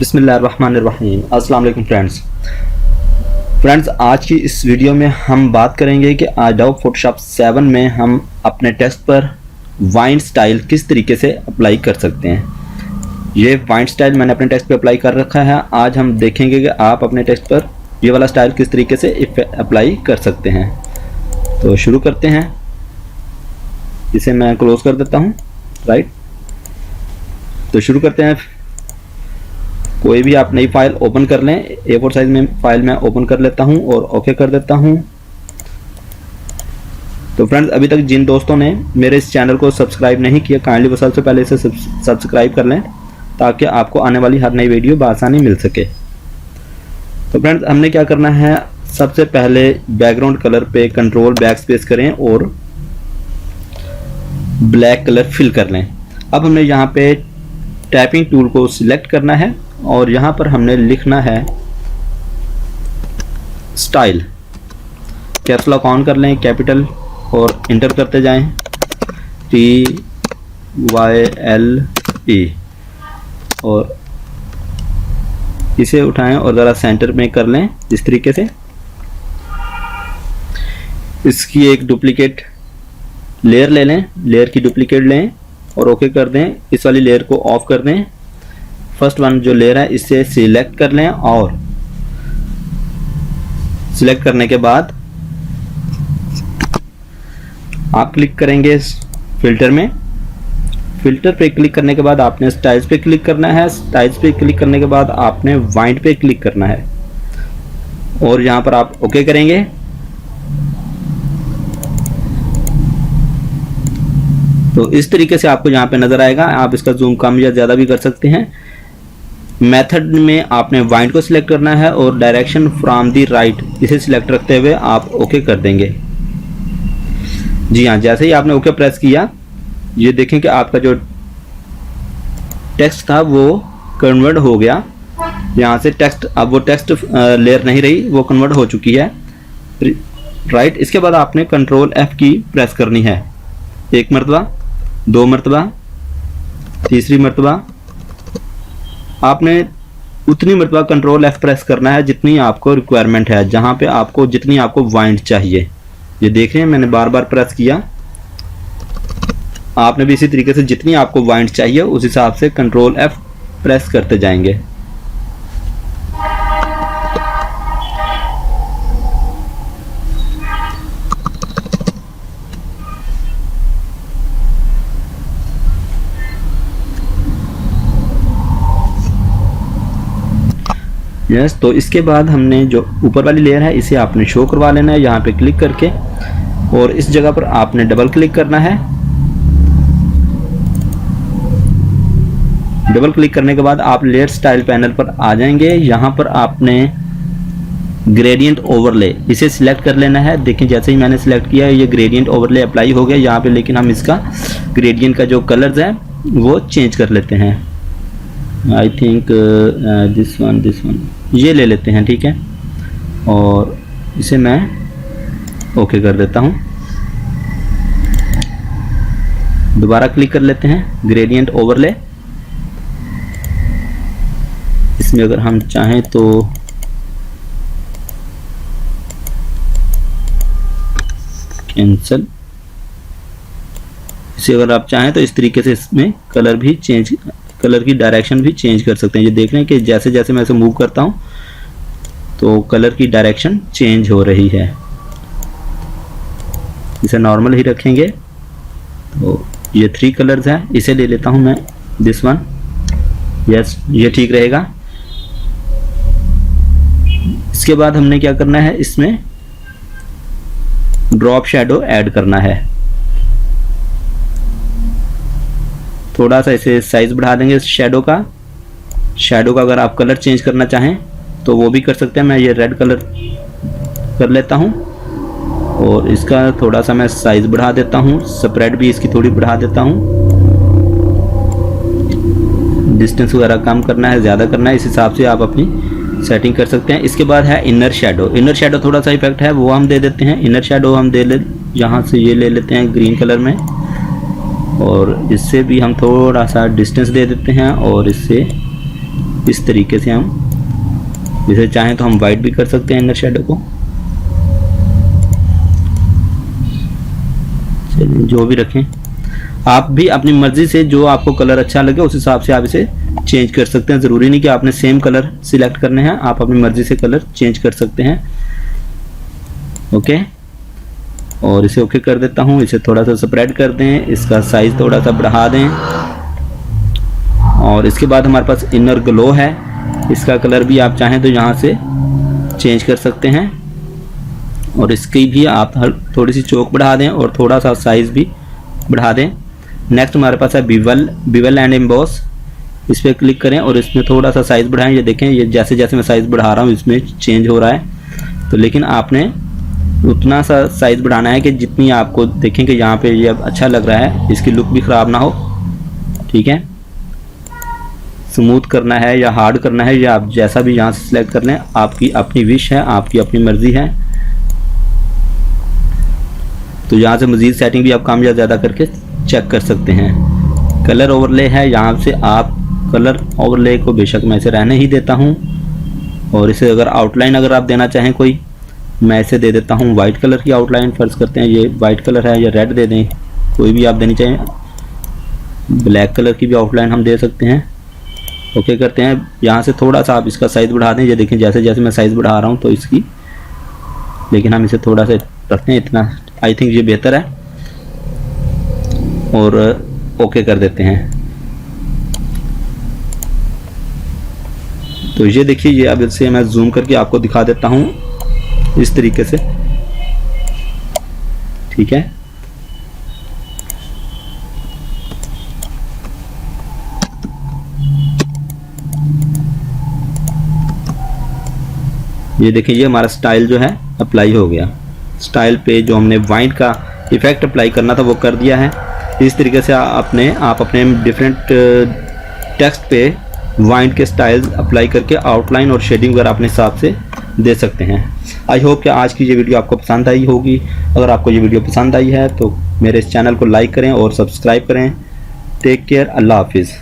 बिस्मिल्लाहिर्रहमानिर्रहीम। अस्सलाम वालेकुम फ्रेंड्स, आज की इस वीडियो में हम बात करेंगे कि एडोब फोटोशॉप 7 में हम अपने टेक्स्ट पर वाइंड स्टाइल किस तरीके से अप्लाई कर सकते हैं। ये वाइंड स्टाइल मैंने अपने टेक्स्ट पे अप्लाई कर रखा है। आज हम देखेंगे कि आप अपने टेक्स्ट पर ये वाला स्टाइल किस तरीके से अप्लाई कर सकते हैं। तो शुरू करते हैं। इसे मैं क्लोज कर देता हूँ। राइट, तो शुरू करते हैं। कोई भी आप नई फाइल ओपन कर लें। A4 साइज में फाइल मैं ओपन कर लेता हूं और ओके कर देता हूं। तो फ्रेंड्स, अभी तक जिन दोस्तों ने मेरे इस चैनल को सब्सक्राइब नहीं किया, काइंडली वो सबसे पहले इसे सब्सक्राइब कर लें ताकि आपको आने वाली हर नई वीडियो बआसानी मिल सके। तो फ्रेंड्स, हमने क्या करना है, सबसे पहले बैकग्राउंड कलर पे कंट्रोल बैक स्पेस करें और ब्लैक कलर फिल कर लें। अब हमने यहाँ पे टाइपिंग टूल को सिलेक्ट करना है और यहाँ पर हमने लिखना है स्टाइल। कैप्स लॉक ऑन कर लें, कैपिटल, और इंटर करते जाएं, TYLE, और इसे उठाएं और ज़रा सेंटर में कर लें इस तरीके से। इसकी एक डुप्लीकेट लेयर ले लें, लेयर की डुप्लीकेट लें और ओके कर दें। इस वाली लेयर को ऑफ कर दें। फर्स्ट वन जो लेयर है इसे सिलेक्ट कर लें और सिलेक्ट करने के बाद आप क्लिक करेंगे फिल्टर में। फिल्टर पे क्लिक करने के बाद आपने स्टाइल्स पे क्लिक करना है। स्टाइल्स पे क्लिक करने के बाद आपने वाइंड पे क्लिक करना है और यहाँ पर आप ओके करेंगे। तो इस तरीके से आपको यहाँ पे नजर आएगा। आप इसका जूम कम या ज़्यादा भी कर सकते हैं। मेथड में आपने वाइंड को सिलेक्ट करना है और डायरेक्शन फ्रॉम दी राइट इसे सिलेक्ट रखते हुए आप ओके कर देंगे। जी हाँ, जैसे ही आपने ओके प्रेस किया, ये देखें कि आपका जो टेक्स्ट था वो कन्वर्ट हो गया। यहाँ से टेक्स्ट, अब वो टेक्स्ट लेयर नहीं रही, वो कन्वर्ट हो चुकी है। राइट, इसके बाद आपने कंट्रोल F की प्रेस करनी है। एक मरतबा, दो मरतबा, तीसरी मरतबा। आपने उतनी मरतबा कंट्रोल F प्रेस करना है जितनी आपको रिक्वायरमेंट है, जहाँ पे आपको जितनी आपको वाइंड चाहिए। ये देख रहे हैं, मैंने बार बार प्रेस किया। आपने भी इसी तरीके से जितनी आपको वाइंड चाहिए उस हिसाब से कंट्रोल F प्रेस करते जाएंगे। यस, तो इसके बाद हमने जो ऊपर वाली लेयर है इसे आपने शो करवा लेना है यहाँ पे क्लिक करके, और इस जगह पर आपने डबल क्लिक करना है। डबल क्लिक करने के बाद आप लेयर स्टाइल पैनल पर आ जाएंगे। यहाँ पर आपने ग्रेडियंट ओवरले इसे सिलेक्ट कर लेना है। देखिए, जैसे ही मैंने सिलेक्ट किया ये ग्रेडियंट ओवरले अप्लाई हो गया यहाँ पे, लेकिन हम इसका ग्रेडियंट का जो कलर्स है वो चेंज कर लेते हैं। आई थिंक दिस वन ये ले लेते हैं, ठीक है, और इसे मैं ओके कर देता हूँ। दोबारा क्लिक कर लेते हैं ग्रेडियंट ओवरले। इसमें अगर हम चाहें तो कैंसल, इसे अगर आप चाहें तो इस तरीके से इसमें कलर भी चेंज, कलर की डायरेक्शन भी चेंज कर सकते हैं। ये देख रहे हैं कि जैसे जैसे मैं इसे मूव करता हूं तो कलर की डायरेक्शन चेंज हो रही है। इसे नॉर्मल ही रखेंगे। तो ये 3 कलर्स हैं, इसे ले लेता हूं मैं, दिस वन। यस, ये ठीक रहेगा। इसके बाद हमने क्या करना है, इसमें ड्रॉप शैडो ऐड करना है। थोड़ा सा इसे साइज बढ़ा देंगे शैडो का। शैडो का अगर आप कलर चेंज करना चाहें तो वो भी कर सकते हैं। मैं ये रेड कलर कर लेता हूं और इसका थोड़ा सा मैं साइज बढ़ा देता हूं। स्प्रेड भी इसकी थोड़ी बढ़ा देता हूं। डिस्टेंस वगैरह कम करना है, ज़्यादा करना है, इस हिसाब से आप अपनी सेटिंग कर सकते हैं। इसके बाद है इनर शैडो। इनर शैडो थोड़ा सा इफेक्ट है, वो हम दे देते हैं। इनर शैडो हम यहाँ से ये ले लेते हैं ग्रीन कलर में, और इससे भी हम थोड़ा सा डिस्टेंस दे देते हैं और इससे इस तरीके से हम जैसे चाहें तो हम वाइट भी कर सकते हैं इनर शेडो को, जो भी रखें। आप भी अपनी मर्जी से जो आपको कलर अच्छा लगे उस हिसाब से आप इसे चेंज कर सकते हैं। ज़रूरी नहीं कि आपने सेम कलर सिलेक्ट करने हैं, आप अपनी मर्जी से कलर चेंज कर सकते हैं। ओके, और इसे ओके कर देता हूँ। इसे थोड़ा सा स्प्रेड कर दें, इसका साइज थोड़ा सा बढ़ा दें। और इसके बाद हमारे पास इनर ग्लो है, इसका कलर भी आप चाहें तो यहाँ से चेंज कर सकते हैं। और इसकी भी आप थोड़ी सी चौक बढ़ा दें और थोड़ा सा साइज भी बढ़ा दें। नेक्स्ट हमारे पास है बिवल एंड एम्बॉस, इस पर क्लिक करें और इसमें थोड़ा सा साइज़ बढ़ाएं। ये देखें, ये जैसे जैसे मैं साइज़ बढ़ा रहा हूँ इसमें चेंज हो रहा है। तो लेकिन आपने उतना सा साइज़ बढ़ाना है कि जितनी आपको देखें कि यहाँ पे ये अब अच्छा लग रहा है, इसकी लुक भी ख़राब ना हो। ठीक है, स्मूथ करना है या हार्ड करना है, या आप जैसा भी यहाँ से सिलेक्ट कर लें, आपकी अपनी विश है, आपकी अपनी मर्ज़ी है। तो यहाँ से मज़ीद सेटिंग भी आप कम या ज़्यादा करके चेक कर सकते हैं। कलर ओवरले है, यहाँ से आप कलर ओवरले को बेशक मैं इसे रहने ही देता हूँ। और इसे अगर आउटलाइन अगर आप देना चाहें कोई, मैं इसे दे देता हूँ वाइट कलर की आउटलाइन। फ़र्ज़ करते हैं ये वाइट कलर है, या रेड दे दें, कोई भी आप देनी चाहें। ब्लैक कलर की भी आउटलाइन हम दे सकते हैं। ओके करते हैं। यहाँ से थोड़ा सा आप इसका साइज़ बढ़ा दें। ये देखें, जैसे जैसे मैं साइज़ बढ़ा रहा हूँ तो इसकी, लेकिन हम इसे थोड़ा सा रखते हैं, इतना आई थिंक ये बेहतर है। और ओके कर देते हैं। तो ये देखिए, ये अब इससे मैं जूम करके आपको दिखा देता हूँ इस तरीके से। ठीक है, ये देखिए, ये हमारा स्टाइल जो है अप्लाई हो गया। स्टाइल पे जो हमने वाइट का इफेक्ट अप्लाई करना था वो कर दिया है। इस तरीके से आप अपने डिफरेंट टेक्स्ट पे वाइट के स्टाइल्स अप्लाई करके आउटलाइन और शेडिंग वगैरह अपने हिसाब से दे सकते हैं। आई होप कि आज की ये वीडियो आपको पसंद आई होगी। अगर आपको ये वीडियो पसंद आई है तो मेरे इस चैनल को लाइक करें और सब्सक्राइब करें। टेक केयर, अल्लाह हाफिज़।